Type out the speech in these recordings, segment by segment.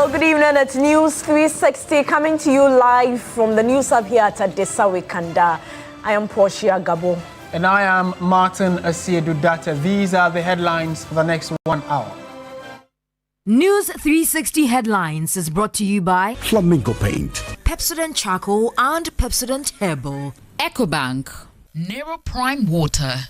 Well, good evening. It's News 360 coming to you live from the news hub here at Desawe Kanda. I am Portia Gabo. And I am Martin Asiedu-Data. These are the headlines for the next 1 hour. News 360 headlines is brought to you by Flamingo Paint, Pepsodent Charcoal and Pepsodent Herbal, EcoBank, Nero Prime Water.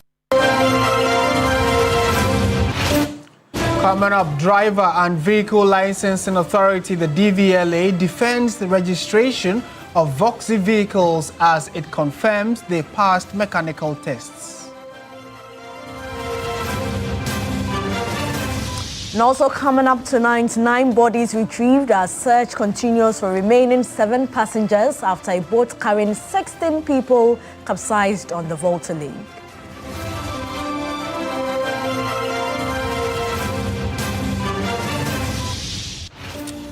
Coming up, Driver and Vehicle Licensing Authority, the DVLA, defends the registration of Voxy vehicles as it confirms they passed mechanical tests. And also coming up tonight, 9 bodies retrieved as search continues for remaining 7 passengers after a boat carrying 16 people capsized on the Volta Lake.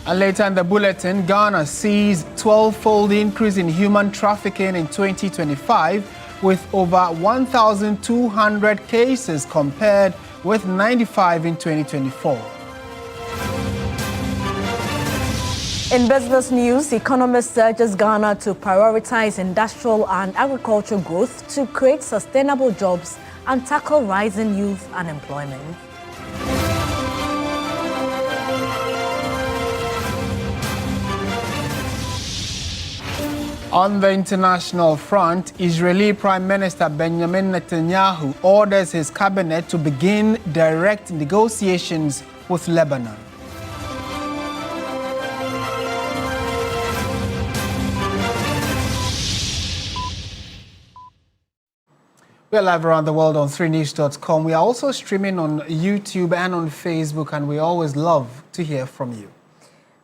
And later in the bulletin, Ghana sees 12-fold increase in human trafficking in 2025 with over 1,200 cases compared with 95 in 2024. In business news, economists urges Ghana to prioritize industrial and agricultural growth to create sustainable jobs and tackle rising youth unemployment. On the international front, Israeli Prime Minister Benjamin Netanyahu orders his cabinet to begin direct negotiations with Lebanon. We are live around the world on 3news.com. We are also streaming on YouTube and on Facebook, and we always love to hear from you.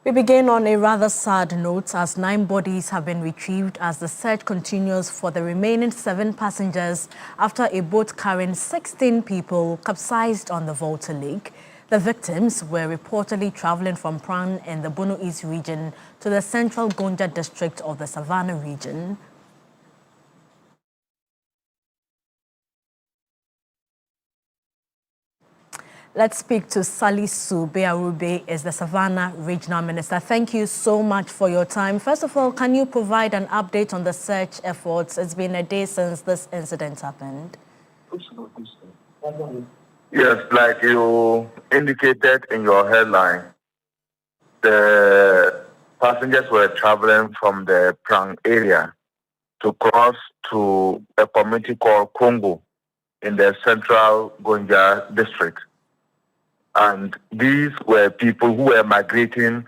We begin on a rather sad note as 9 bodies have been retrieved as the search continues for the remaining 7 passengers after a boat carrying 16 people capsized on the Volta Lake. The victims were reportedly traveling from Pran in the Bono East region to the central Gonja district of the Savannah region. Let's speak to Salisu Bearube, is the Savannah Regional Minister. Thank you so much for your time. First of all, can you provide an update on the search efforts? It's been a day since this incident happened. Yes, like you indicated in your headline, the passengers were traveling from the Prang area to cross to a community called Congo in the central Gonja district. And these were people who were migrating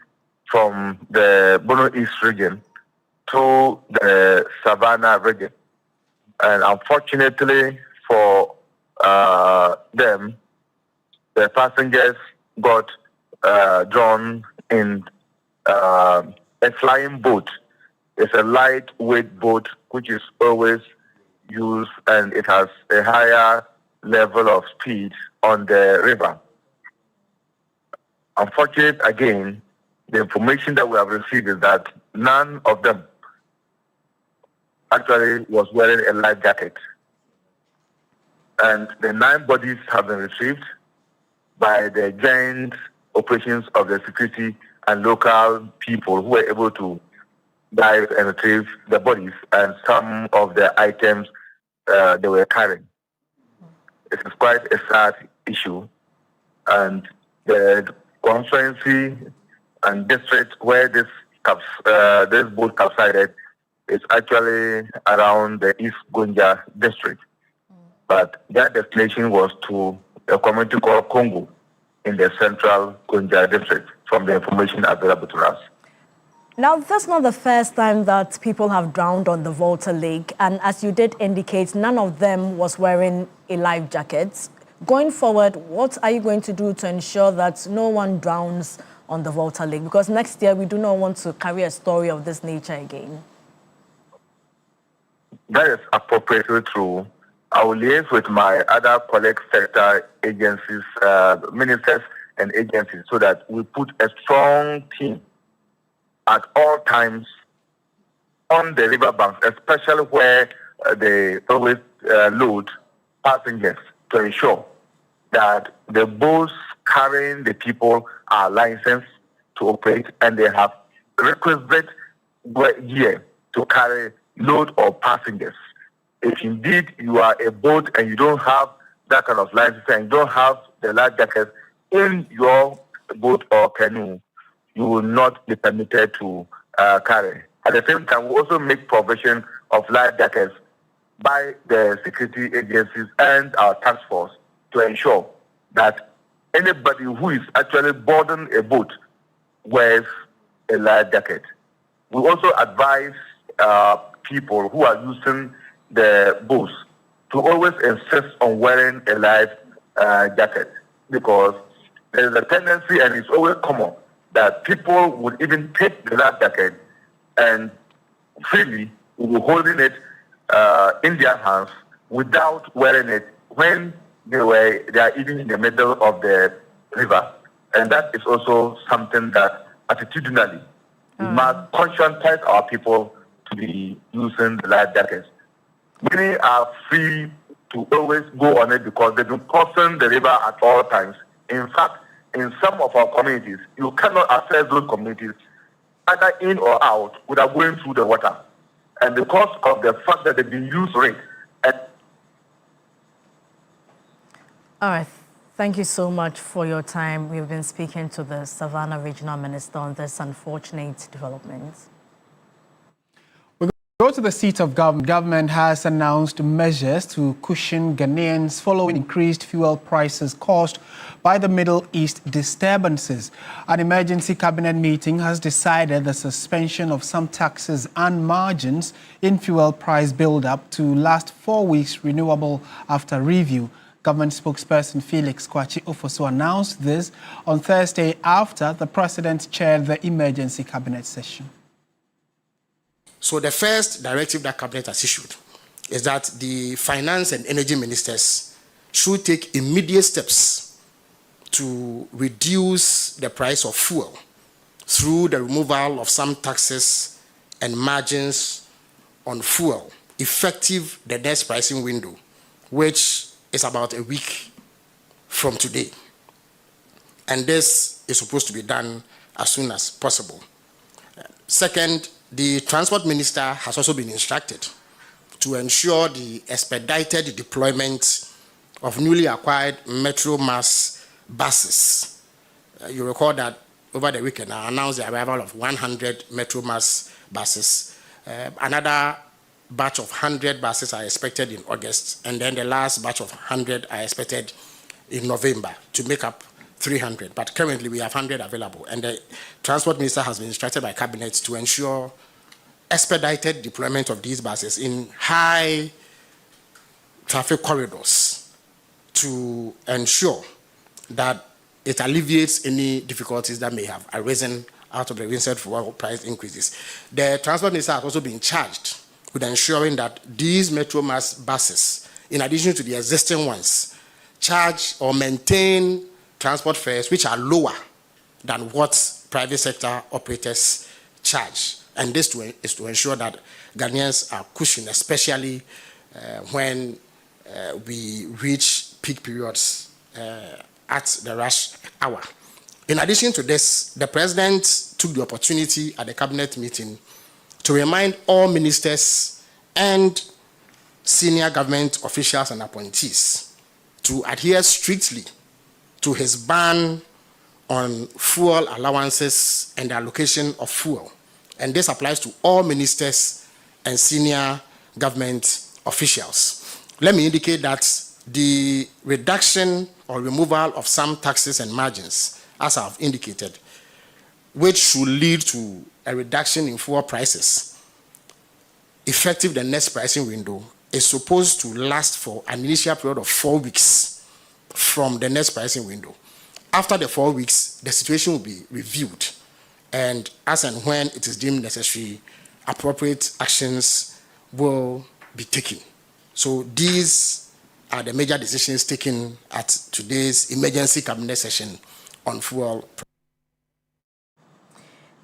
from the Bono East region to the Savannah region. And unfortunately for them, the passengers got drawn in a flying boat. It's a lightweight boat which is always used, and it has a higher level of speed on the river. Unfortunately, again, the information that we have received is that none of them actually was wearing a life jacket. And the 9 bodies have been retrieved by the joint operations of the security and local people who were able to dive and retrieve the bodies and some of the items they were carrying. It is quite a sad issue, and the constituency and district where this boat capsized is actually around the East Gonja district. But their destination was to a community called Congo in the central Gonja district, from the information available to us. Now, that's not the first time that people have drowned on the Volta Lake. And as you did indicate, none of them was wearing a life jacket. Going forward, what are you going to do to ensure that no one drowns on the Volta Lake? Because next year, we do not want to carry a story of this nature again. That is appropriately true. I will liaise with my other colleague sector agencies, ministers and agencies, so that we put a strong team at all times on the riverbanks, especially where they always load passengers, to ensure that the boats carrying the people are licensed to operate, and they have requisite gear to carry load or passengers. If indeed you are a boat and you don't have that kind of license and you don't have the life jacket in your boat or canoe, you will not be permitted to carry. At the same time, we also make provision of life jackets by the security agencies and our task force to ensure that anybody who is actually boarding a boat wears a life jacket. We also advise people who are using the boats to always insist on wearing a life jacket, because there is a tendency, and it's always common, that people would even take the life jacket and freely will be holding it in their hands without wearing it when they are even in the middle of the river. And that is also something that attitudinally we must conscientize our people to be using the life jackets. Many are free to always go on it because they've been crossing the river at all times. In fact, in some of our communities, you cannot access those communities either in or out without going through the water. And because of the fact that they've been used to it. All right. Thank you so much for your time. We've been speaking to the Savannah Regional Minister on this unfortunate development. Go to the seat of government. Government has announced measures to cushion Ghanaians following increased fuel prices caused by the Middle East disturbances. An emergency cabinet meeting has decided the suspension of some taxes and margins in fuel price build-up to last 4 weeks, renewable after review. Government spokesperson Felix Kwachi Ofosu announced this on Thursday after the president chaired the emergency cabinet session. So the first directive that cabinet has issued is that the finance and energy ministers should take immediate steps to reduce the price of fuel through the removal of some taxes and margins on fuel, effective the next pricing window, which is about a week from today. And this is supposed to be done as soon as possible. Second, the transport minister has also been instructed to ensure the expedited deployment of newly acquired Metro Mass buses. You recall that over the weekend I announced the arrival of 100 Metro Mass buses. Another batch of 100 buses are expected in August, and then the last batch of 100 are expected in November to make up 300. But currently we have 100 available, and the transport minister has been instructed by cabinet to ensure expedited deployment of these buses in high traffic corridors to ensure that it alleviates any difficulties that may have arisen out of the recent fuel price increases. The transport minister has also been charged with ensuring that these Metro Mass buses, in addition to the existing ones, charge or maintain transport fares which are lower than what private sector operators charge. And this is to ensure that Ghanaians are cushioned, especially when we reach peak periods at the rush hour. In addition to this, the president took the opportunity at the cabinet meeting to remind all ministers and senior government officials and appointees to adhere strictly to his ban on fuel allowances and the allocation of fuel. And this applies to all ministers and senior government officials. Let me indicate that the reduction or removal of some taxes and margins, as I've indicated, which should lead to a reduction in fuel prices, effective the next pricing window, is supposed to last for an initial period of 4 weeks from the next pricing window. After the 4 weeks, the situation will be reviewed, and as and when it is deemed necessary, appropriate actions will be taken. So these are the major decisions taken at today's emergency cabinet session on fuel.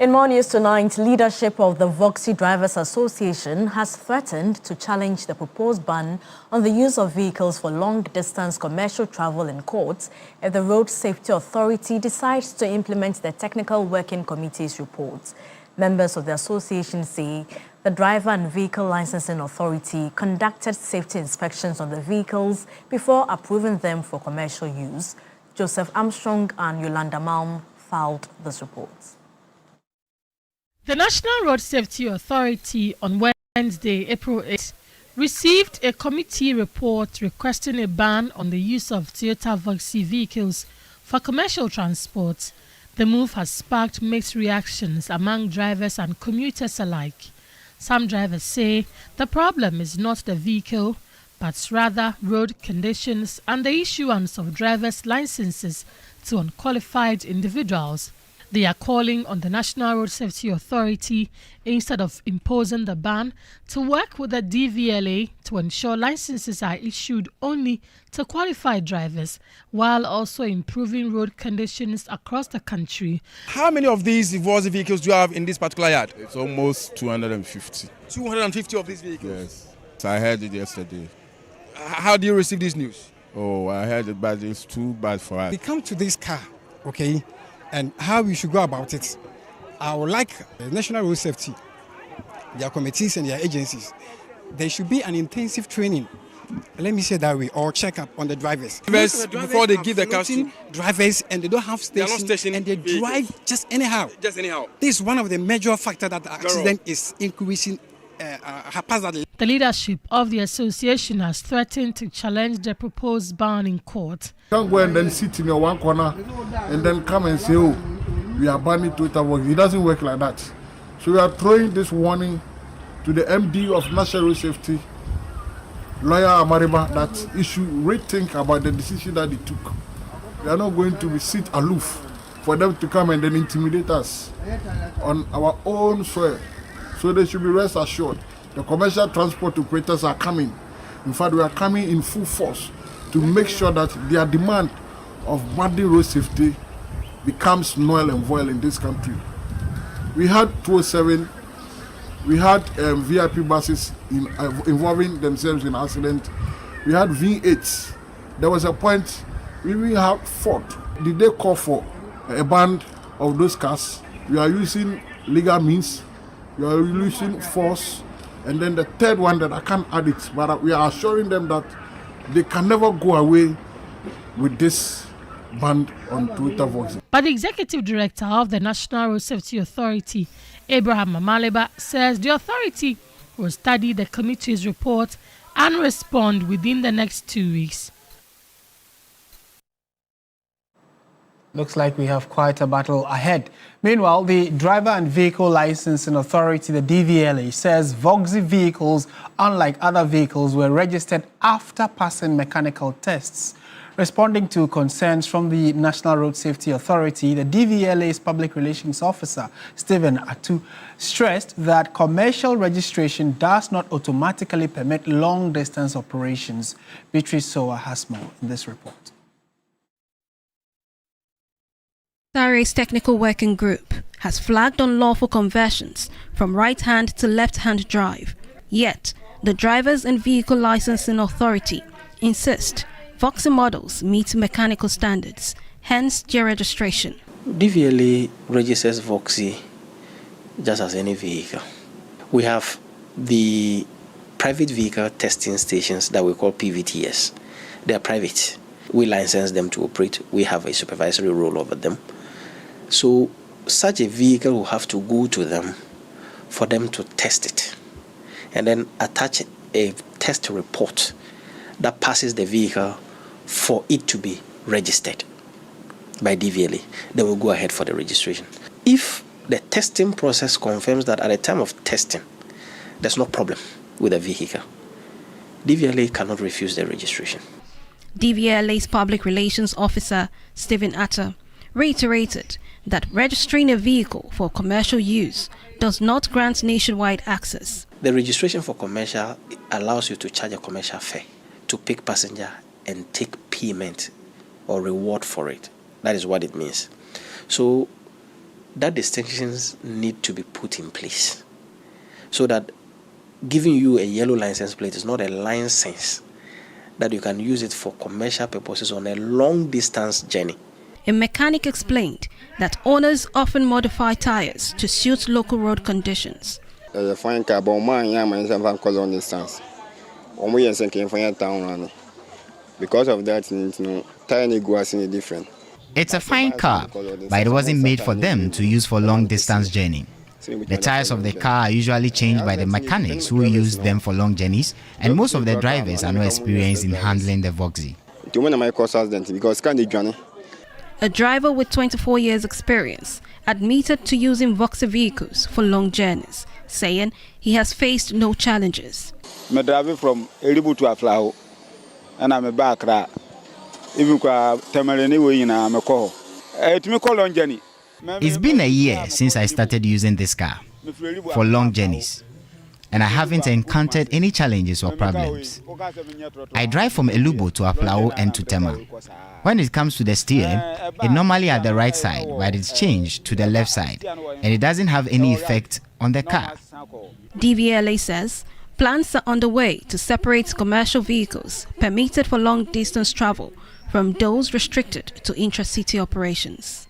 In more news tonight, leadership of the Voxy Drivers Association has threatened to challenge the proposed ban on the use of vehicles for long-distance commercial travel in courts if the Road Safety Authority decides to implement the Technical Working Committee's report. Members of the association say the Driver and Vehicle Licensing Authority conducted safety inspections on the vehicles before approving them for commercial use. Joseph Armstrong and Yolanda Malm filed this report. The National Road Safety Authority on Wednesday, April 8, received a committee report requesting a ban on the use of Toyota Voxy vehicles for commercial transport. The move has sparked mixed reactions among drivers and commuters alike. Some drivers say the problem is not the vehicle, but rather road conditions and the issuance of driver's licenses to unqualified individuals. They are calling on the National Road Safety Authority, instead of imposing the ban, to work with the DVLA to ensure licenses are issued only to qualified drivers, while also improving road conditions across the country. How many of these Voxy vehicles do you have in this particular yard? It's almost 250. 250 of these vehicles? Yes. I heard it yesterday. How do you receive this news? Oh, I heard it, but it's too bad for us. We come to this car, okay, and how we should go about it. I would like the National Road Safety, their committees and their agencies, there should be an intensive training. Let me say that we all check up on the drivers. Before they give the cars to drivers, and they don't have station, and they drive just anyhow. Just anyhow. This is one of the major factors that the accident is increasing haphazardly. The leadership of the association has threatened to challenge the proposed ban in court. Don't go and then sit in your one corner and then come and say, oh, we are banning Toyota Voxy. It doesn't work like that. So we are throwing this warning to the MD of National Road Safety, Lawyer Amariba, that issue rethink about the decision that they took. We are not going to sit aloof for them to come and then intimidate us on our own soil. So they should be rest assured. The commercial transport operators are coming. In fact, we are coming in full force to make sure that their demand of banning road safety becomes null and void in this country. We had 207, we had VIP buses involving themselves in accident. We had V8s. There was a point we even had Ford. Did they call for a ban of those cars? We are using legal means. We are using force. And then the third one that I can't add it, but we are assuring them that they can never go away with this ban on Toyota Voxy. But the executive director of the National Road Safety Authority, Abraham Mamaleba, says the authority will study the committee's report and respond within the next 2 weeks. Looks like we have quite a battle ahead. Meanwhile, the Driver and Vehicle Licensing Authority, the DVLA, says Voxy vehicles, unlike other vehicles, were registered after passing mechanical tests. Responding to concerns from the National Road Safety Authority, the DVLA's Public Relations Officer, Stephen Atu, stressed that commercial registration does not automatically permit long-distance operations. Beatrice Soa has more in this report. SARE's Technical Working Group has flagged unlawful conversions from right-hand to left-hand drive. Yet, the Drivers and Vehicle Licensing Authority insist Voxy models meet mechanical standards, hence their registration. DVLA registers Voxy just as any vehicle. We have the private vehicle testing stations that we call PVTS. They are private. We license them to operate. We have a supervisory role over them. So such a vehicle will have to go to them for them to test it and then attach a test report that passes the vehicle for it to be registered by DVLA. They will go ahead for the registration. If the testing process confirms that at the time of testing there's no problem with the vehicle, DVLA cannot refuse the registration. DVLA's Public Relations Officer, Stephen Atu, reiterated that registering a vehicle for commercial use does not grant nationwide access. The registration for commercial allows you to charge a commercial fare to pick passenger and take payment or reward for it. That is what it means. So that distinctions need to be put in place so that giving you a yellow license plate is not a license that you can use it for commercial purposes on a long distance journey. A mechanic explained that owners often modify tires to suit local road conditions. Fine car, but long distance. Because of that, tire was different. It's a fine car, but it wasn't made for them to use for long distance journey. The tires of the car are usually changed by the mechanics who use them for long journeys, and most of the drivers are not experienced in handling the Voxy. A driver with 24 years experience admitted to using Voxy vehicles for long journeys, saying he has faced no challenges. I'm driving from Eribu to Aflao, and I'm a back. It's been a year since I started using this car for long journeys, and I haven't encountered any challenges or problems. I drive from Elubo to Aflao and to Tema. When it comes to the steering, it normally at the right side, but it's changed to the left side, and it doesn't have any effect on the car. DVLA says plans are underway to separate commercial vehicles permitted for long-distance travel from those restricted to intra-city operations.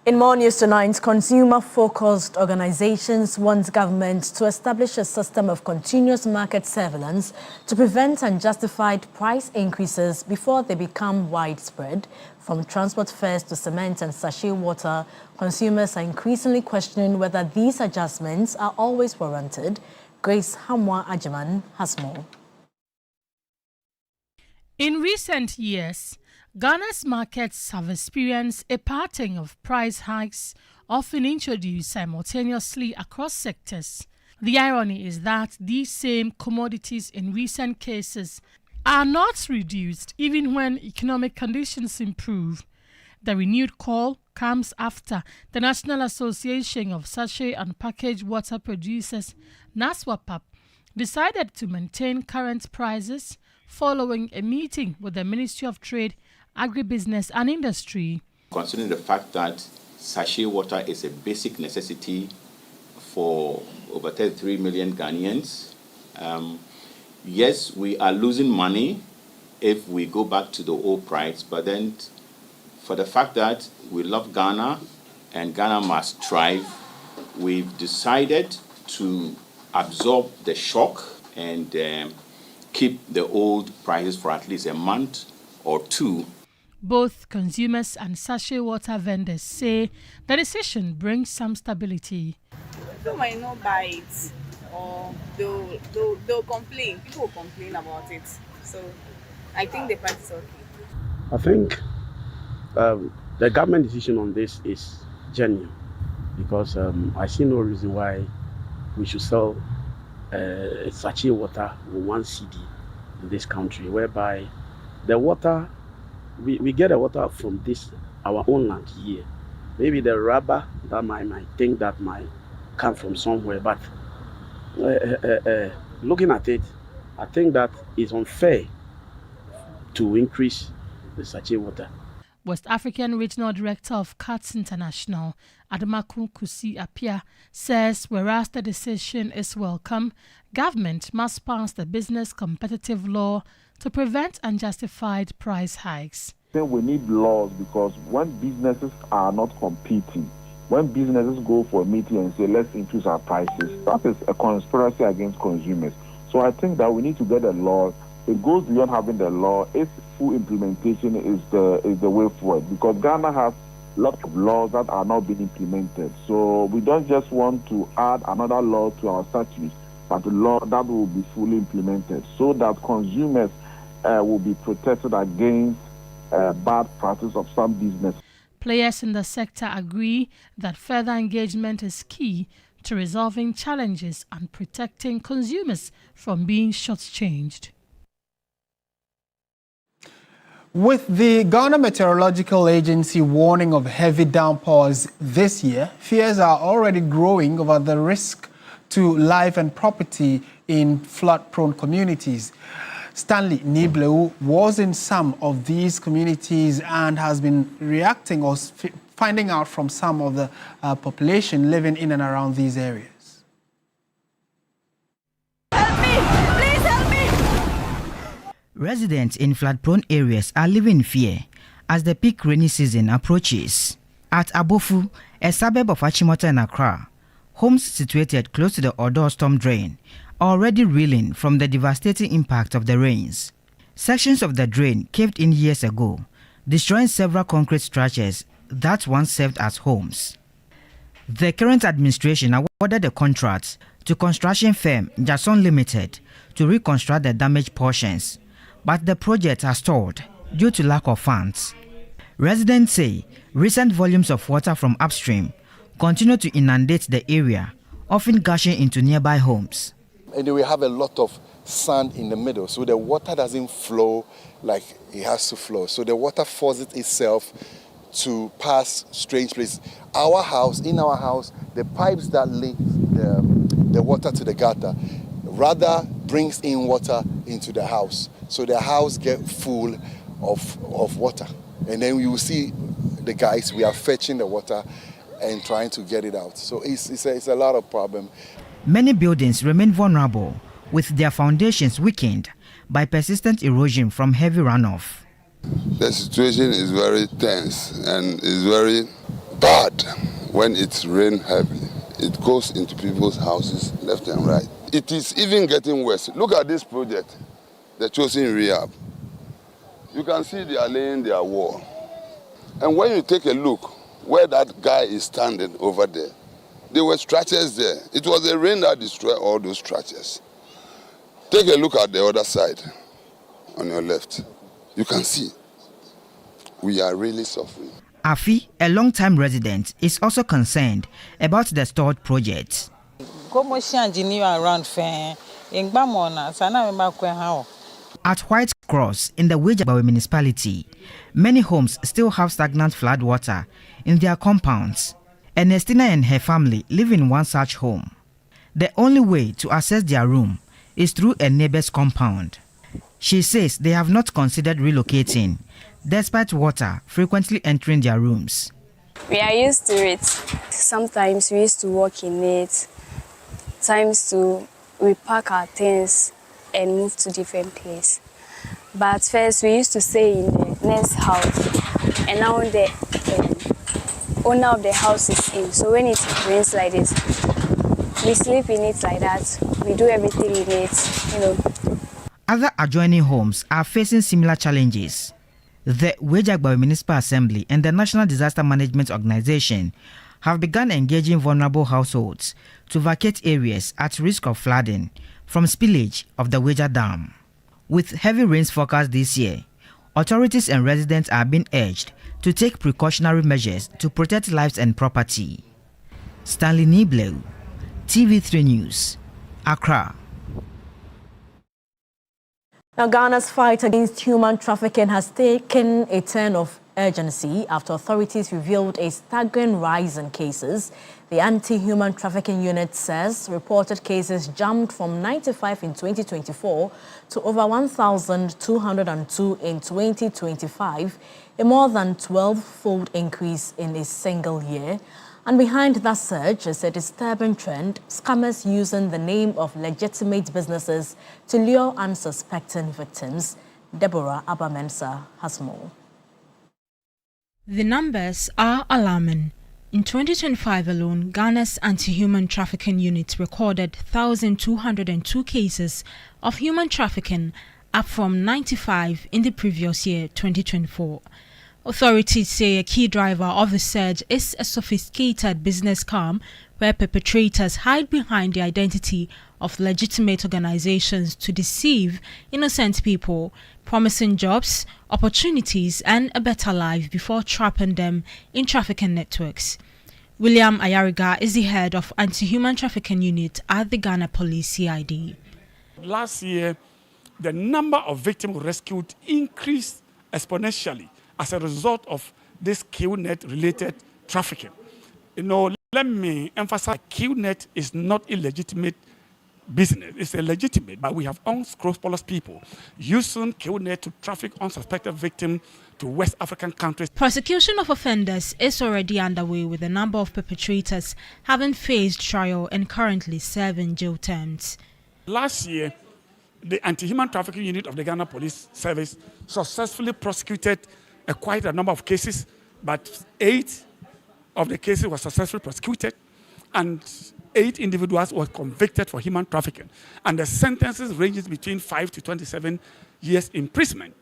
In more news tonight, consumer-focused organizations want government to establish a system of continuous market surveillance to prevent unjustified price increases before they become widespread. From transport fares to cement and sachet water, consumers are increasingly questioning whether these adjustments are always warranted. Grace Hamwa Ajiman has more. In recent years, Ghana's markets have experienced a pattern of price hikes, often introduced simultaneously across sectors. The irony is that these same commodities in recent cases are not reduced even when economic conditions improve. The renewed call comes after the National Association of Sachet and Packaged Water Producers, NASWAPAP, decided to maintain current prices following a meeting with the Ministry of Trade, Agribusiness and Industry. Considering the fact that sachet water is a basic necessity for over 33 million Ghanaians, yes, we are losing money if we go back to the old price, but then for the fact that we love Ghana and Ghana must thrive, we've decided to absorb the shock and keep the old prices for at least a month or two. Both consumers and sachet water vendors say the decision brings some stability. People might not buy it, or they'll complain. People will complain about it. So I think the price is okay. I think the government decision on this is genuine because I see no reason why we should sell sachet water with 1 cedi in this country, whereby the water, we get the water from this, our own land here. Maybe the rubber that might think that might come from somewhere, but looking at it, I think that it's unfair to increase the sachet water. West African Regional Director of CATS International, Adamaku Kusi Apia, says whereas the decision is welcome, government must pass the business competitive law to prevent unjustified price hikes. I think we need laws because when businesses are not competing, when businesses go for a meeting and say, let's increase our prices, that is a conspiracy against consumers. So I think that we need to get a law. It goes beyond having the law. Its full implementation is the way forward because Ghana has lots of laws that are not being implemented. So we don't just want to add another law to our statutes, but a law that will be fully implemented so that consumers will be protected against bad practice of some business. Players in the sector agree that further engagement is key to resolving challenges and protecting consumers from being shortchanged. With the Ghana Meteorological Agency warning of heavy downpours this year, fears are already growing over the risk to life and property in flood-prone communities. Stanley Nibleu was in some of these communities and has been reacting or finding out from some of the population living in and around these areas. Residents in flood-prone areas are living in fear as the peak rainy season approaches. At Abofu, a suburb of Achimota in Accra, homes situated close to the Odo storm drain are already reeling from the devastating impact of the rains. Sections of the drain caved in years ago, destroying several concrete structures that once served as homes. The current administration awarded a contract to construction firm Jason Limited to reconstruct the damaged portions, but the project has stalled due to lack of funds. Residents say recent volumes of water from upstream continue to inundate the area, often gushing into nearby homes. And we have a lot of sand in the middle, so the water doesn't flow like it has to flow. So the water forces itself to pass strange places. In our house, the pipes that link the water to the gutter rather brings in water into the house. So the house gets full of water. And then you will see the guys, we are fetching the water and trying to get it out. So it's a lot of problem. Many buildings remain vulnerable, with their foundations weakened by persistent erosion from heavy runoff. The situation is very tense and is very bad when it's rain heavily. It goes into people's houses left and right. It is even getting worse. Look at this project, the Chosen Rehab. You can see they are laying their wall. And when you take a look where that guy is standing over there, there were structures there. It was the rain that destroyed all those structures. Take a look at the other side on your left. You can see we are really suffering. Afi, a long-time resident, is also concerned about the stalled project. At White Cross in the Wejabawe municipality, many homes still have stagnant flood water in their compounds. Ernestina and her family live in one such home. The only way to access their room is through a neighbor's compound. She says they have not considered relocating, despite water frequently entering their rooms. We are used to it. Sometimes we used to walk in it. Times we pack our things and move to different places. But first we used to stay in the next house, and now the owner of the house is in. So when it rains like this, we sleep in it like that. We do everything in it, Other adjoining homes are facing similar challenges. The Wejabawe Municipal Assembly and the National Disaster Management Organization have begun engaging vulnerable households to vacate areas at risk of flooding from spillage of the Weja Dam. With heavy rains forecast this year, authorities and residents are being urged to take precautionary measures to protect lives and property. Stanley Nibleu, TV3 News, Accra. Now, Ghana's fight against human trafficking has taken a turn of urgency after authorities revealed a staggering rise in cases. The Anti-Human Trafficking Unit says reported cases jumped from 95 in 2024 to over 1,202 in 2025, a more than 12-fold increase in a single year. And behind that surge is a disturbing trend, scammers using the name of legitimate businesses to lure unsuspecting victims. Deborah Abamensa has more. The numbers are alarming. In 2025 alone, Ghana's Anti-Human Trafficking Unit recorded 1,202 cases of human trafficking, up from 95 in the previous year, 2024. Authorities say a key driver of the surge is a sophisticated business scam where perpetrators hide behind the identity of legitimate organizations to deceive innocent people, promising jobs, opportunities, and a better life before trapping them in trafficking networks. William Ayariga is the head of Anti-Human Trafficking Unit at the Ghana Police CID. Last year, the number of victims rescued increased exponentially as a result of this QNet-related trafficking. Let me emphasize, QNet is not illegitimate business. It's a legitimate, but we have unscrupulous people using KillNet to traffic unsuspected victims to West African countries. Prosecution of offenders is already underway, with a number of perpetrators having faced trial and currently serving jail terms. Last year, the Anti-Human Trafficking Unit of the Ghana Police Service successfully prosecuted quite a number of cases, but 8 of the cases were successfully prosecuted, and 8 individuals were convicted for human trafficking, and the sentences ranges between 5 to 27 years imprisonment.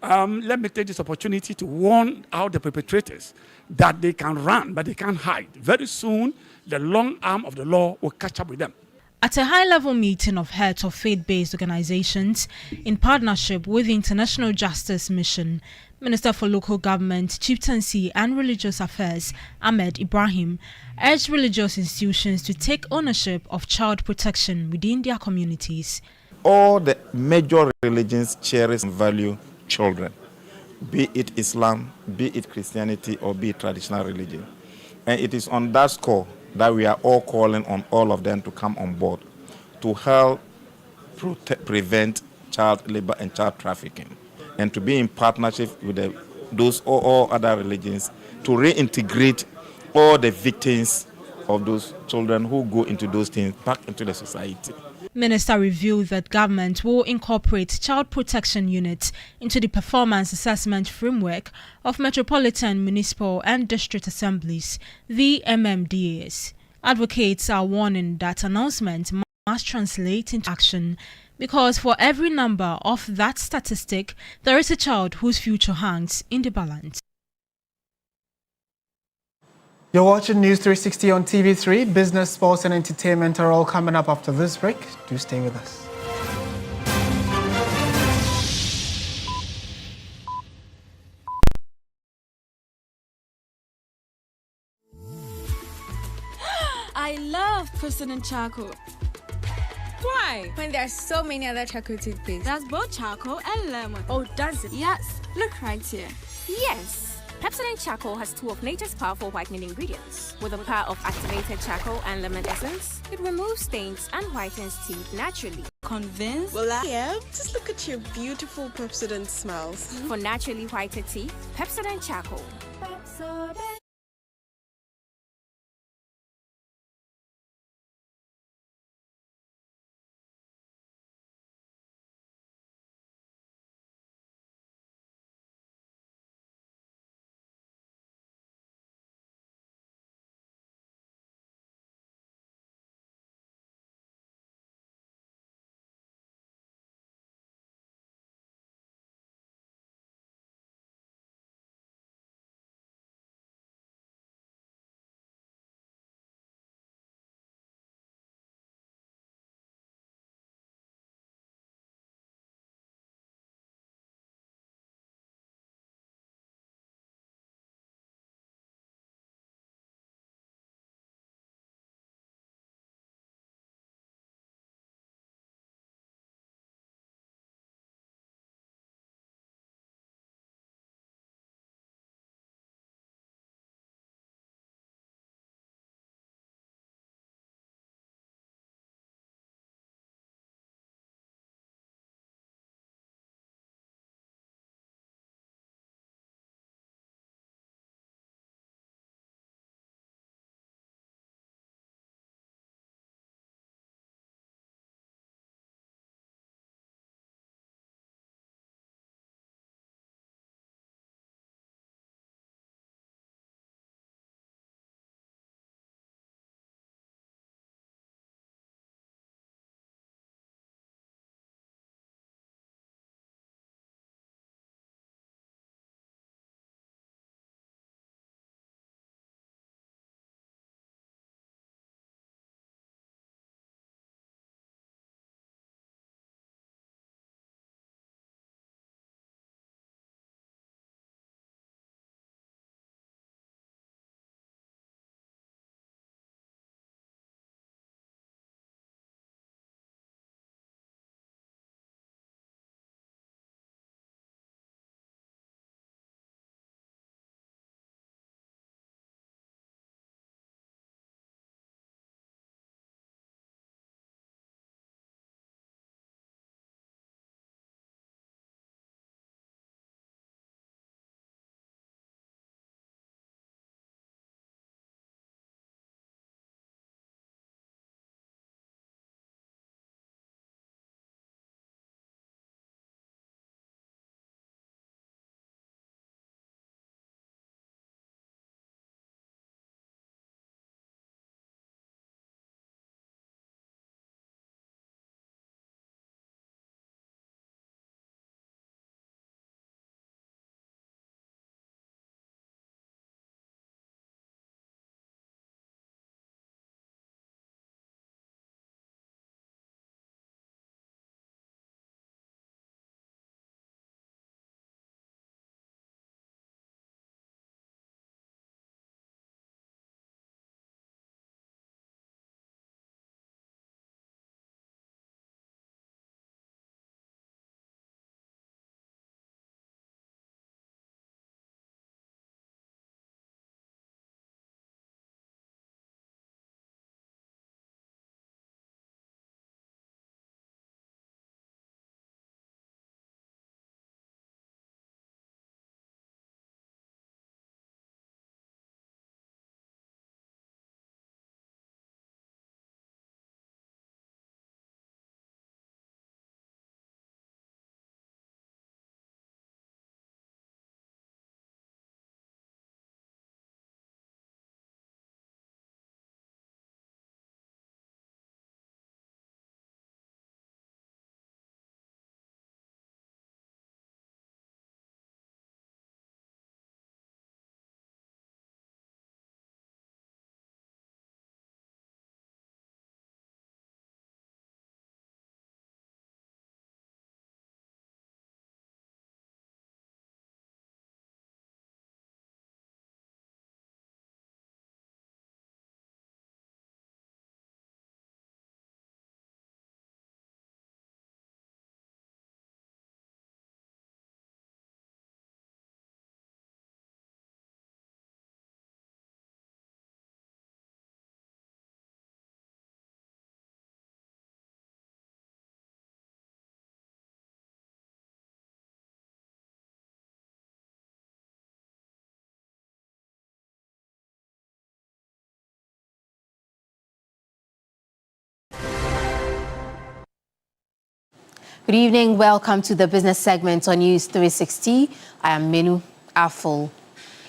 Let me take this opportunity to warn out the perpetrators that they can run, but they can't hide. Very soon, the long arm of the law will catch up with them. At a high-level meeting of heads of faith-based organizations in partnership with the International Justice Mission, Minister for Local Government, Chieftaincy and Religious Affairs, Ahmed Ibrahim, urged religious institutions to take ownership of child protection within their communities. All the major religions cherish and value children, be it Islam, be it Christianity, or be it traditional religion. And it is on that score that we are all calling on all of them to come on board to help prevent child labor and child trafficking, and to be in partnership with those all other religions to reintegrate all the victims of those children who go into those things back into the society. Minister revealed that government will incorporate child protection units into the performance assessment framework of metropolitan, municipal and district assemblies, the MMDAs. Advocates are warning that announcement must translate into action, because for every number of that statistic, there is a child whose future hangs in the balance. You're watching News 360 on TV3. Business, sports and entertainment are all coming up after this break. Do stay with us. I love President Charcoal. Why? When there are so many other charcoal toothpaste. That's both charcoal and lemon. Oh, does it? Yes, look right here. Yes. Pepsodent Charcoal has 2 of nature's powerful whitening ingredients. With the power of activated charcoal and lemon essence, it removes stains and whitens teeth naturally. Convinced? Well, I am. Just look at your beautiful Pepsodent smiles. For naturally whiter teeth, Pepsodent Charcoal. Pepsodent. Good evening. Welcome to the business segment on News 360. I am Menu Aful.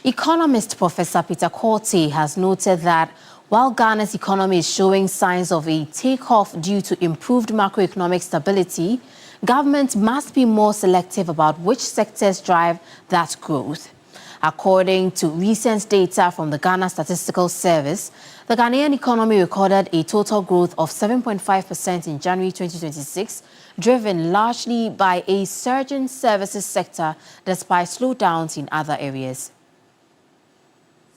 Economist Professor Peter Korte has noted that while Ghana's economy is showing signs of a takeoff due to improved macroeconomic stability, government must be more selective about which sectors drive that growth. According to recent data from the Ghana Statistical Service, the Ghanaian economy recorded a total growth of 7.5% in January 2026, driven largely by a surging services sector despite slowdowns in other areas.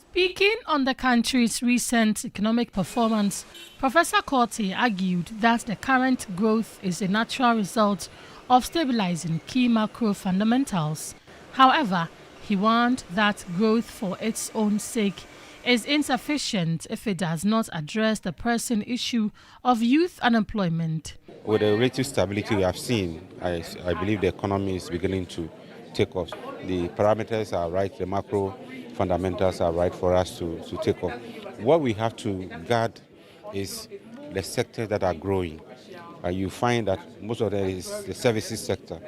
Speaking on the country's recent economic performance, Professor Korte argued that the current growth is a natural result of stabilizing key macro fundamentals. However, he warned that growth for its own sake is insufficient if it does not address the pressing issue of youth unemployment. With the relative stability we have seen, I believe the economy is beginning to take off. The parameters are right, the macro fundamentals are right for us to take off. What we have to guard is the sectors that are growing. You find that most of that is the services sector.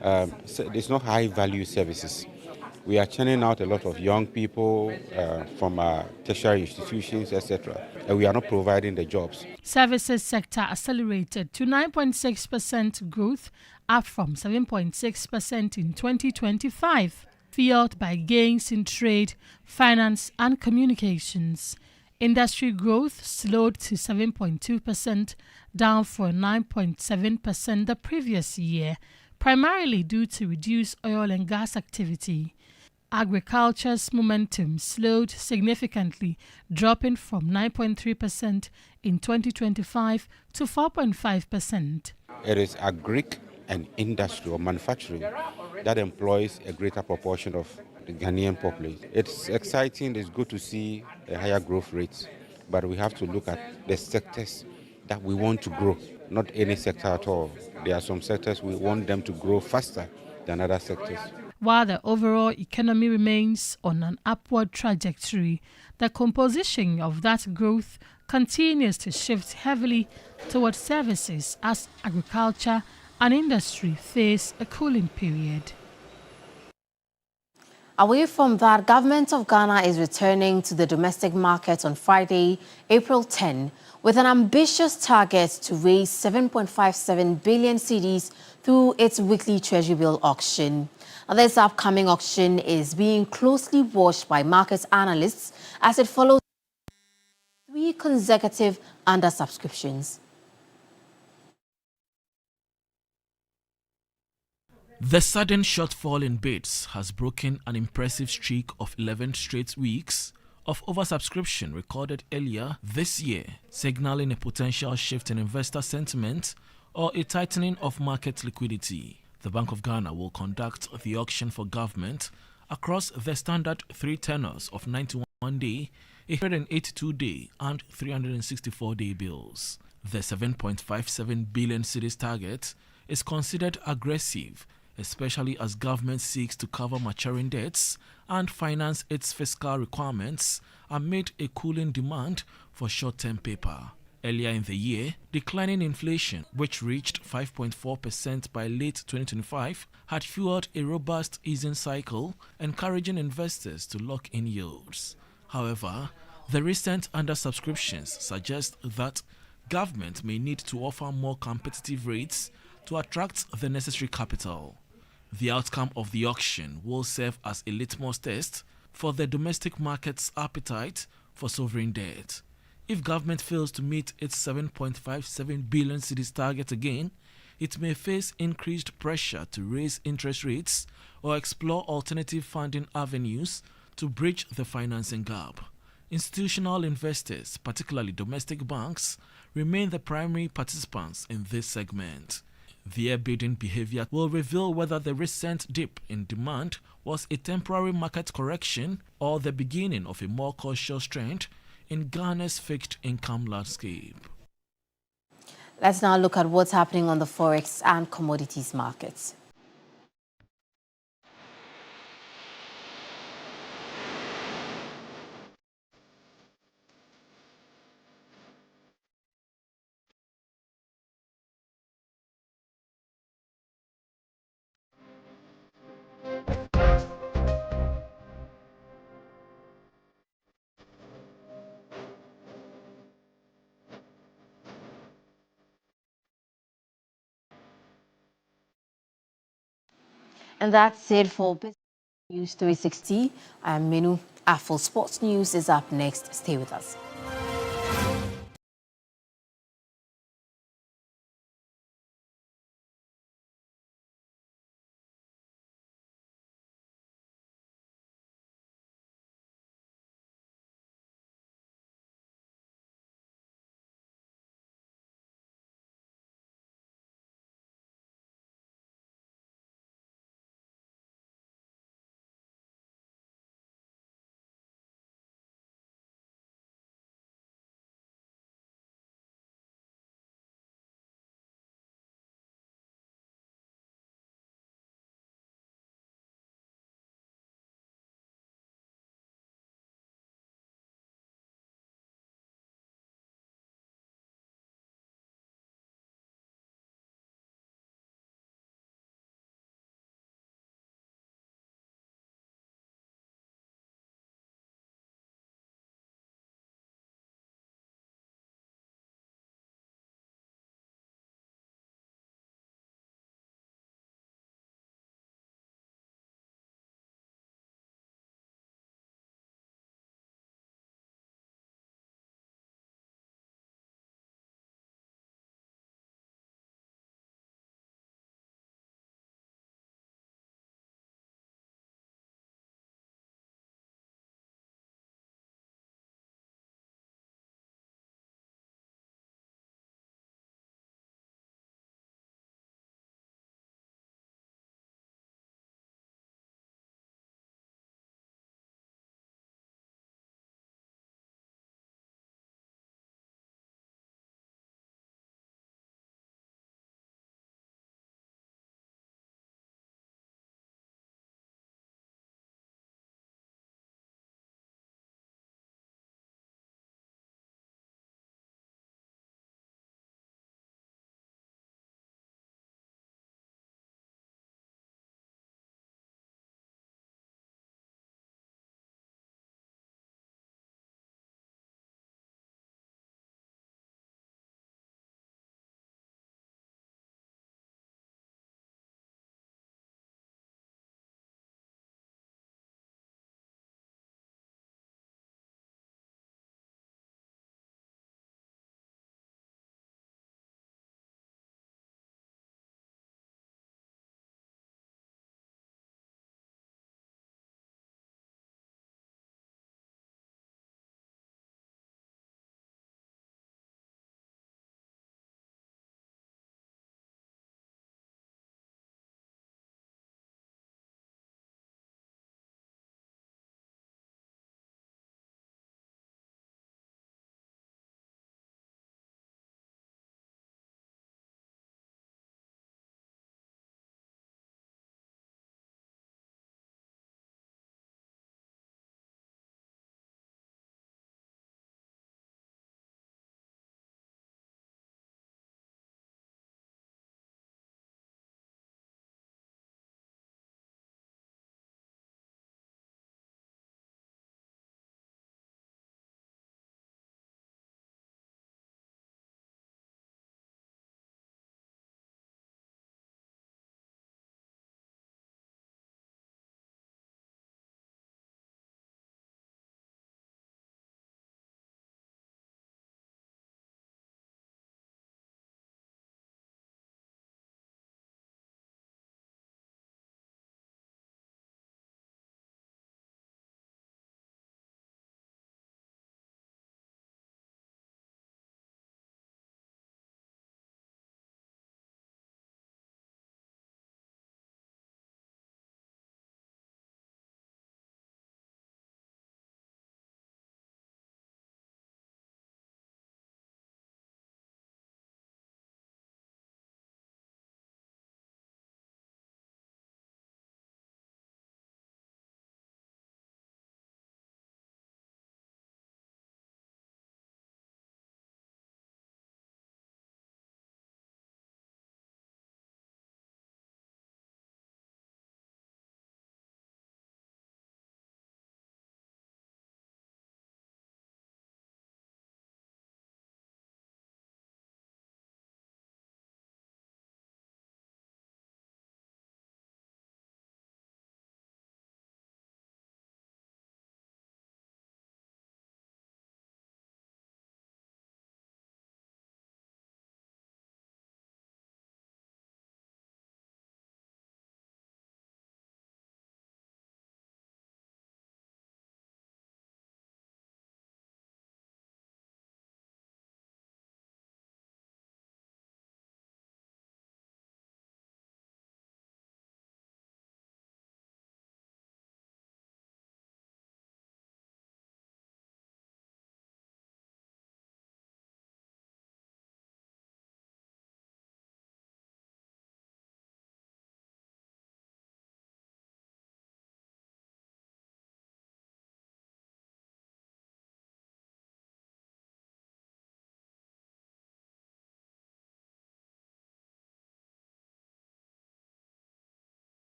There's no high value services. We are churning out a lot of young people from tertiary institutions, etc. And we are not providing the jobs. Services sector accelerated to 9.6% growth, up from 7.6% in 2025, fueled by gains in trade, finance and communications. Industry growth slowed to 7.2%, down from 9.7% the previous year, primarily due to reduced oil and gas activity. Agriculture's momentum slowed significantly, dropping from 9.3% in 2025 to 4.5%. It is agric and industry or manufacturing that employs a greater proportion of the Ghanaian population. It's exciting, it's good to see a higher growth rate, but we have to look at the sectors that we want to grow, not any sector at all. There are some sectors we want them to grow faster than other sectors. While the overall economy remains on an upward trajectory, the composition of that growth continues to shift heavily towards services as agriculture and industry face a cooling period. Away from that, Government of Ghana is returning to the domestic market on Friday, April 10, with an ambitious target to raise 7.57 billion cedis through its weekly treasury bill auction. This upcoming auction is being closely watched by market analysts as it follows 3 consecutive undersubscriptions. The sudden shortfall in bids has broken an impressive streak of 11 straight weeks of oversubscription recorded earlier this year, signaling a potential shift in investor sentiment or a tightening of market liquidity. The Bank of Ghana will conduct the auction for government across the standard 3 tenors of 91-day, 182-day and 364-day bills. The 7.57 billion cedis target is considered aggressive, especially as government seeks to cover maturing debts and finance its fiscal requirements amid a cooling demand for short-term paper. Earlier in the year, declining inflation, which reached 5.4% by late 2025, had fueled a robust easing cycle, encouraging investors to lock in yields. However, the recent undersubscriptions suggest that government may need to offer more competitive rates to attract the necessary capital. The outcome of the auction will serve as a litmus test for the domestic market's appetite for sovereign debt. If government fails to meet its 7.57 billion cedis target again, it may face increased pressure to raise interest rates or explore alternative funding avenues to bridge the financing gap. Institutional investors, particularly domestic banks, remain the primary participants in this segment. Their bidding behavior will reveal whether the recent dip in demand was a temporary market correction or the beginning of a more cautious trend in Ghana's fixed income landscape. Let's now look at what's happening on the forex and commodities markets. And that's it for News 360. I'm Menu. Afro Sports News is up next. Stay with us.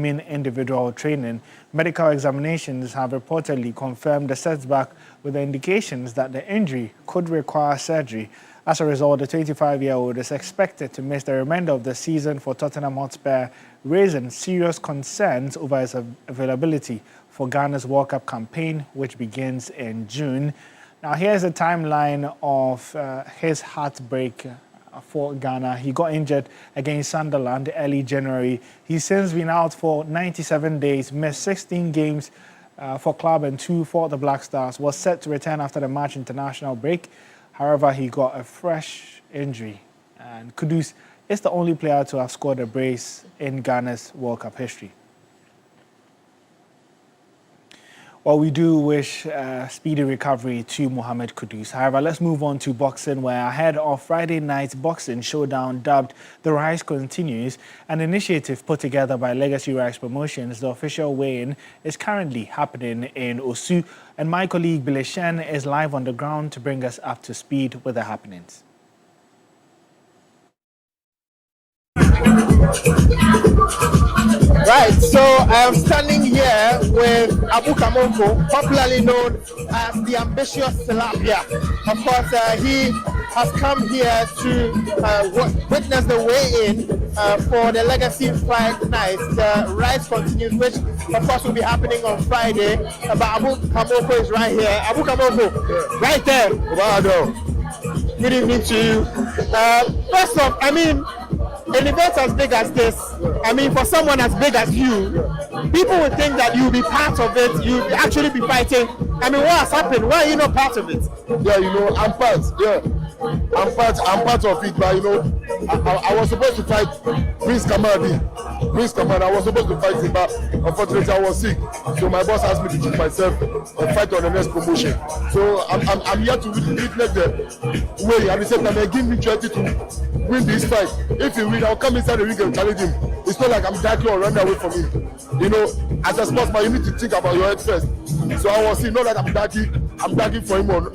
individual training. Medical examinations have reportedly confirmed the setback with the indications that the injury could require surgery. As a result, the 25-year-old is expected to miss the remainder of the season for Tottenham Hotspur, raising serious concerns over his availability for Ghana's World Cup campaign, which begins in June. Now, here's a timeline of his heartbreak for Ghana. He got injured against Sunderland early January. He's since been out for 97 days, missed 16 games for club and 2 for the Black Stars, was set to return after the March international break. However, he got a fresh injury, and Kudus is the only player to have scored a brace in Ghana's World Cup history. Well, we do wish speedy recovery to Mohamed Kudus. However, let's move on to boxing, where ahead of Friday night's boxing showdown dubbed The Rise Continues, an initiative put together by Legacy Rise Promotions, the official weigh-in is currently happening in Osu, and my colleague Bilishen is live on the ground to bring us up to speed with the happenings. Right, so I am standing here with Abu Kamoko, popularly known as the ambitious Tilapia. Of course, he has come here to witness the weigh-in for the Legacy Fight Night. The Rise Continues, which of course will be happening on Friday. But Abu Kamoko is right here. Abu Kamoko, right there. Wow. Good evening to you. First off, I mean, an event as big as this, I mean, for someone as big as you, people would think that you'll be part of it, you'll actually be fighting. I mean, what has happened? Why are you not part of it? Yeah, you know, I'm part of it, but you know, I was supposed to fight Prince Kamadi. I was supposed to fight him, but unfortunately I was sick. So my boss asked me to keep myself and fight on the next promotion. So I'm here to witness the way, and at the same time they give me 20 to win this fight. If he win, I'll come inside the ring and challenge him. It's not like I'm darking or running away from him. You know, as a sportsman, you need to think about your head first. So I was seeing, not that I'm darking for him or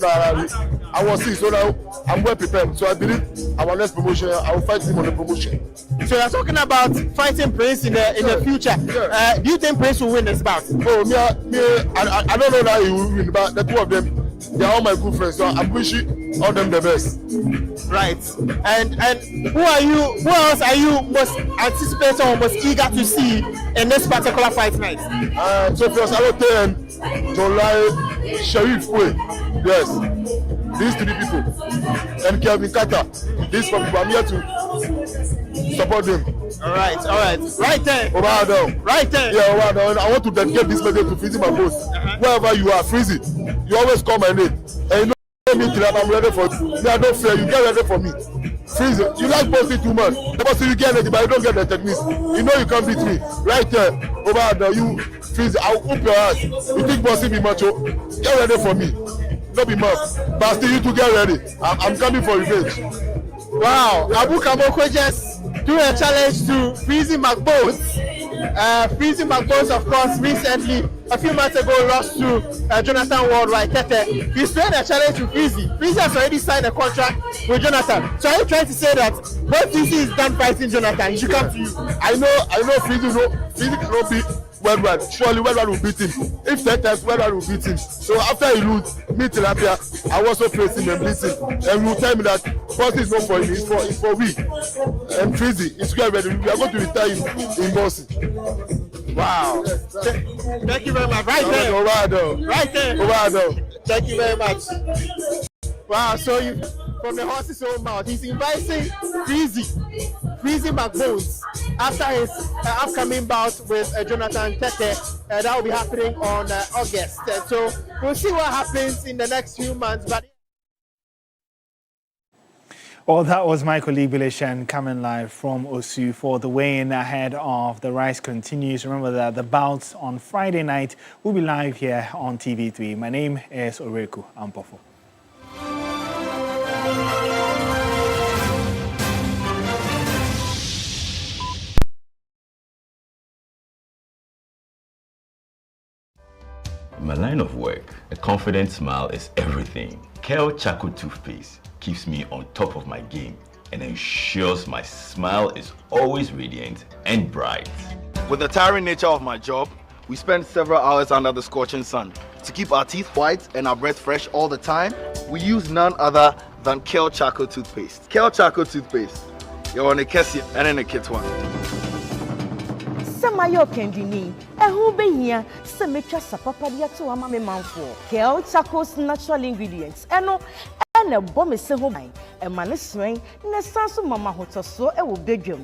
I was seeing, so now I'm well prepared. So I believe our next promotion, I will fight him on the promotion. So you're talking about fighting Prince in the future. Yeah. Do you think Prince will win this bout? Oh, I don't know that he will win, but the two of them, they are all my good friends. So I'm wishing all them the best. Right. And who else are you most anticipating or most eager to see in this particular fight night? So first, I will tell them July Sharif Way. Yes. These 3 people. And Kelvin Carter. These 4 people. I'm here to support them. All right. Right there. Obado. Right there. Yeah, Obado. I want to dedicate this message to Freezy Magbones. Wherever you are, Freezy, you always call my name. And you know me, I'm ready for you. I don't fear you. Get ready for me. Freezy, you like boxing too much. But you get it, but you don't get the techniques. You know you can't beat me. Right there. Obado, you, Freezy, I'll whoop your ass. You think boxing be macho? Get ready for me. Don't be mad. But still, you two get ready. I'm coming for revenge. Wow, Abu Kamoko just threw a challenge to Freezy Magbones. Freezy Magbones, of course, recently, a few months ago, lost to Jonathan Worldwide Tete. He's throwing a challenge to Freezy. Freezy has already signed a contract with Jonathan. So are you trying to say that when Freezy is done fighting Jonathan, he should come to you? I know Freezy cannot beat Worldwide. Surely Worldwide will beat him. If 10 times Worldwide will beat him. So after he lose, me Tilapia, I also face him and beat him. And he will tell me that boxing is not for him, it's for we. And Freezy is quite ready. We are going to retire him in boxing. Wow. Thank you very much. Right there. Right there. Thank you very much. Wow, so you from the horse's own mouth, he's inviting Freezy Magbones after his upcoming bout with Jonathan Tete. That will be happening on August. So we'll see what happens in the next few months. But Well, that was my colleague Bilishen coming live from Osu for the weigh-in ahead of The Rise Continues. Remember that the bouts on Friday night will be live here on TV3. My name is Oreku Ampofo. In my line of work, a confident smile is everything. Kale Charcoal Toothpaste keeps me on top of my game and ensures my smile is always radiant and bright. With the tiring nature of my job, we spend several hours under the scorching sun. To keep our teeth white and our breath fresh all the time, we use none other than Kale Charcoal toothpaste. Kale Charcoal toothpaste. You're on a Kessie and in a kit one. Samayo Kendini, who be here, Semetra Sapapadia to Amame Manfo, Kale Charcoal's natural ingredients, and a bomb is home, and Maniswing, Nesansu Mama Hoto so a will beg you.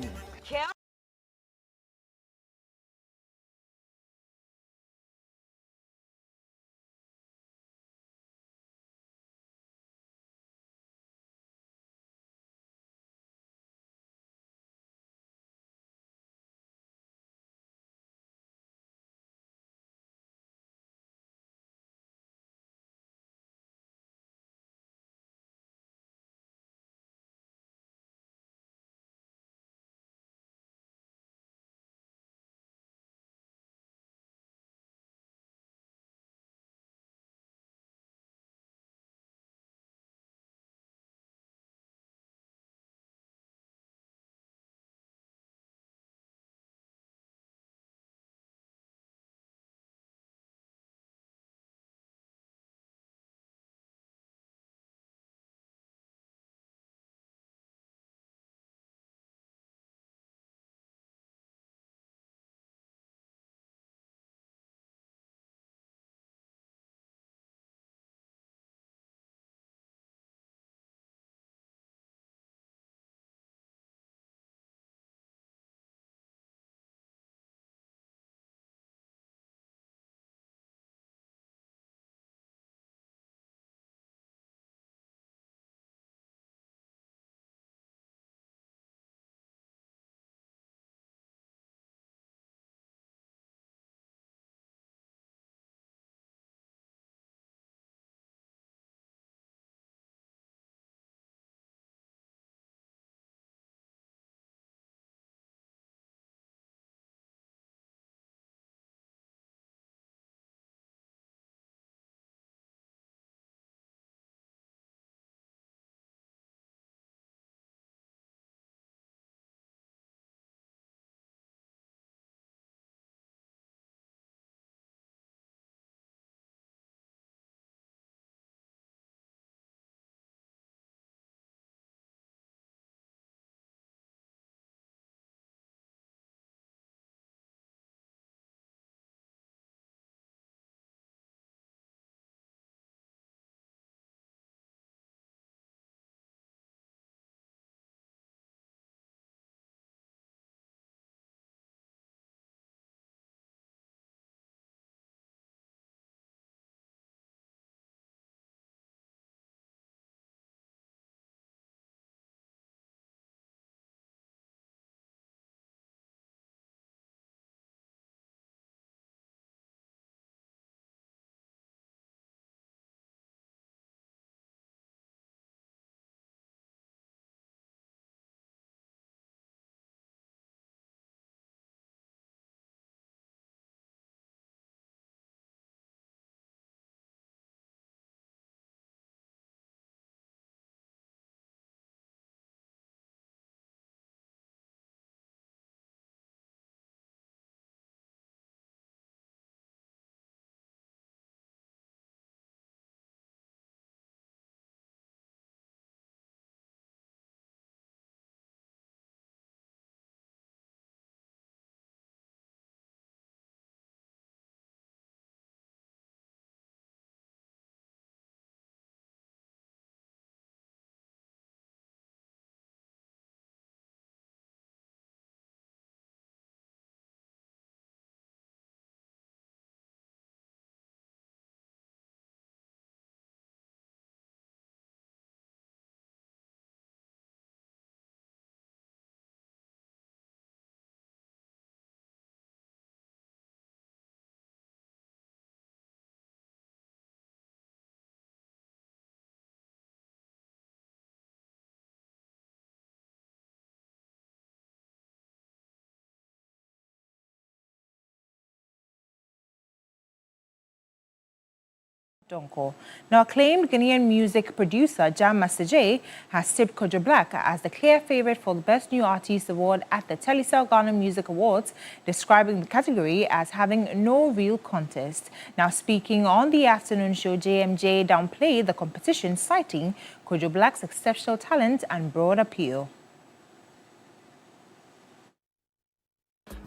Donko. Now, acclaimed Ghanaian music producer Jam Master J has tipped Kojo Black as the clear favorite for the Best New Artist Award at the Telecel Ghana Music Awards, describing the category as having no real contest. Now, speaking on the afternoon show, JMJ downplayed the competition, citing Kojo Black's exceptional talent and broad appeal.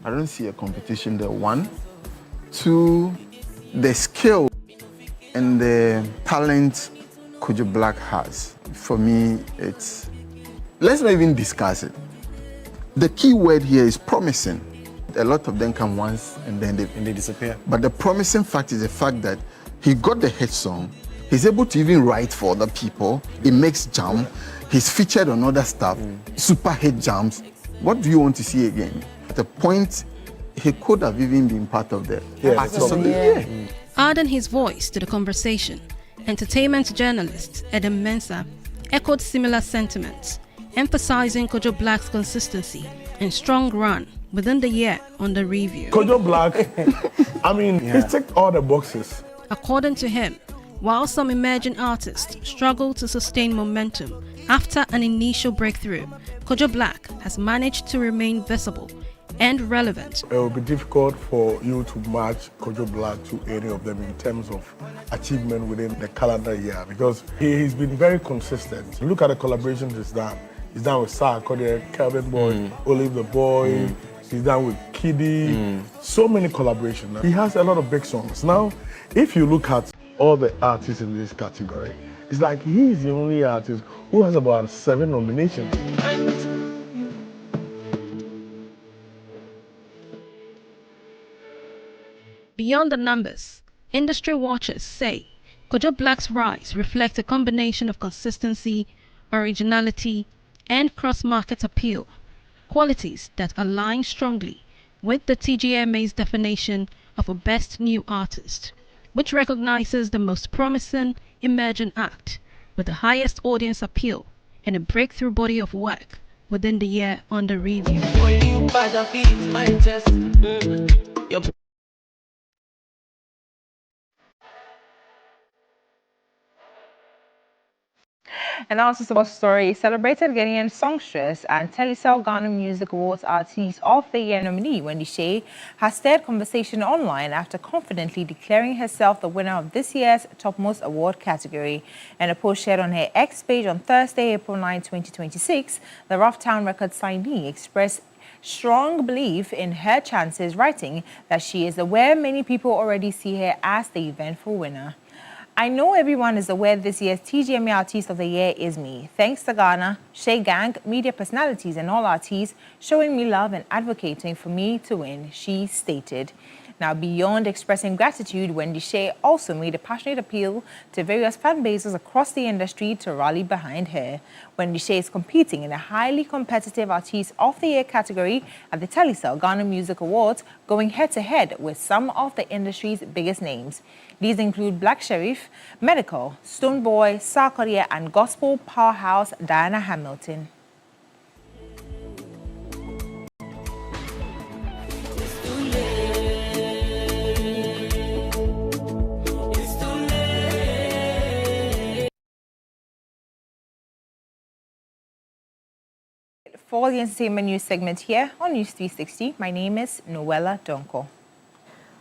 I don't see a competition there. One, two, the skill and the talent Kojo Black has. For me, it's... Let's not even discuss it. The key word here is promising. A lot of them come once and then they disappear. But the promising fact is the fact that he got the hit song. He's able to even write for other people. He makes jam. He's featured on other stuff. Super hit jams. What do you want to see again? At a point, he could have even been part of the artist of the year. Adding his voice to the conversation, entertainment journalist Adam Mensah echoed similar sentiments, emphasizing Kojo Black's consistency and strong run within the year under review. Kojo Black, I mean, he ticked all the boxes. According to him, while some emerging artists struggle to sustain momentum after an initial breakthrough, Kojo Black has managed to remain visible and relevant. It will be difficult for you to match Kojo Black to any of them in terms of achievement within the calendar year because he's been very consistent. Look at the collaborations he's done. He's done with Sarkodie, Kelvin Boy, Olive the Boy. He's done with Kiddy. So many collaborations. He has a lot of big songs. Now, if you look at all the artists in this category, it's like he's the only artist who has about 7 nominations. Beyond the numbers, industry watchers say Kojo Black's rise reflects a combination of consistency, originality, and cross-market appeal, qualities that align strongly with the TGMA's definition of a Best New Artist, which recognizes the most promising emerging act with the highest audience appeal and a breakthrough body of work within the year under review. And also sports story, celebrated Ghanaian songstress and Telecel Ghana Music Awards Artist of the Year nominee Wendy Shea has stirred conversation online after confidently declaring herself the winner of this year's topmost award category. In a post shared on her X page on Thursday, April 9, 2026, the Rough Town Records signee expressed strong belief in her chances, writing that she is aware many people already see her as the eventful winner. I know everyone is aware this year's TGMA Artist of the Year is me. Thanks to Ghana, Shea Gang, media personalities and all artists showing me love and advocating for me to win, she stated. Now, beyond expressing gratitude, Wendy Shea also made a passionate appeal to various fan bases across the industry to rally behind her. Wendy Shea is competing in a highly competitive Artist of the Year category at the Telecel Ghana Music Awards, going head-to-head with some of the industry's biggest names. These include Black Sheriff, Medical, Stoneboy, Sarkodie, and gospel powerhouse Diana Hamilton. For the entertainment news segment here on News 360, my name is Noella Donko.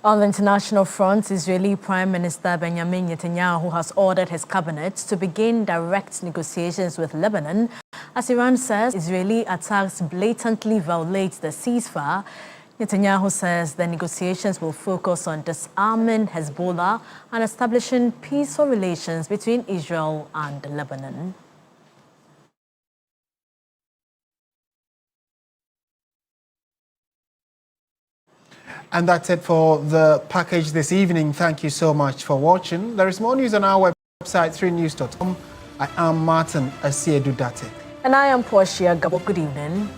On the international front, Israeli Prime Minister Benjamin Netanyahu has ordered his cabinet to begin direct negotiations with Lebanon, as Iran says Israeli attacks blatantly violate the ceasefire. Netanyahu says the negotiations will focus on disarming Hezbollah and establishing peaceful relations between Israel and Lebanon. And that's it for the package this evening. Thank you so much for watching. There is more news on our website, 3news.com. I am Martin Asiedu Datek. And I am Portia Gabo. Good evening.